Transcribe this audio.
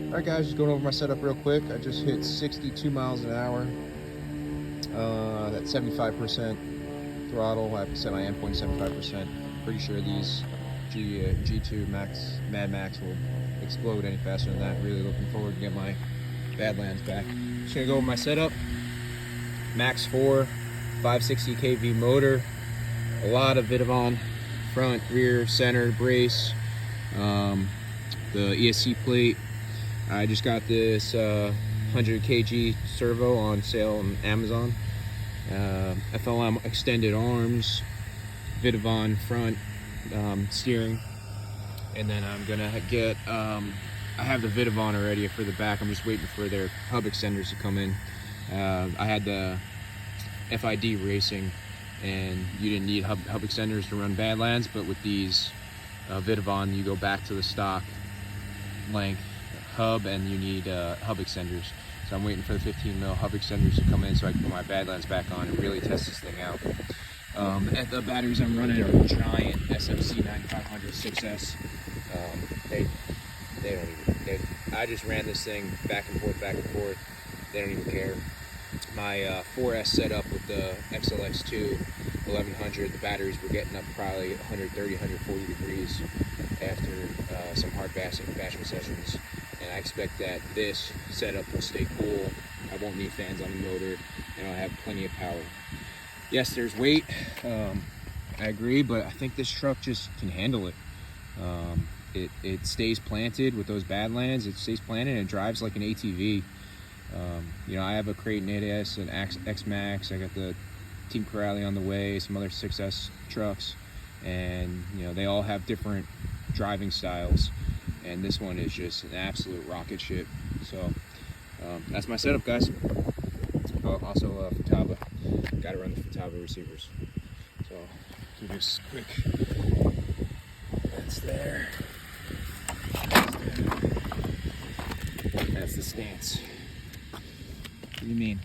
Alright guys, just going over my setup real quick. I just hit 62 miles an hour. That's 75% throttle. I have to set my endpoint 75%. Pretty sure these G2 Mad Max will explode any faster than that. Really looking forward to get my Badlands back. Just gonna go over my setup. Max4, 560 kV motor. A lot of Vitavon, front, rear, center, brace. The ESC plate. I just got this 100 kg servo on sale on Amazon. FLM extended arms, Vitavon front steering, and then I'm gonna get I have the Vitavon already for the back. I'm just waiting for their hub extenders to come in. I had the FID racing, and you didn't need hub extenders to run Badlands, but with these Vitavon, you go back to the stock length hub, and you need hub extenders. So I'm waiting for the 15 mil hub extenders to come in so I can put my Badlands back on and really test this thing out. And the batteries I'm running are giant SMC 9500 6S. I just ran this thing back and forth. They don't even care. My 4S setup with the XLX2 1100, the batteries were getting up probably 130, 140 degrees after some hard bashing sessions. And I expect that this setup will stay cool. I won't need fans on the motor, and I'll have plenty of power. Yes, there's weight, I agree, but I think this truck just can handle it. It stays planted with those Badlands. It stays planted and it drives like an ATV. You know, I have a Creighton 8S, an X-Max. I got the Team Corrali on the way, some other 6S trucks, and you know, they all have different driving styles, and this one is just an absolute rocket ship. So that's my setup, guys. Also futaba. Got to run the futaba receivers. So do this quick. That's there. That's the stance. What do you mean?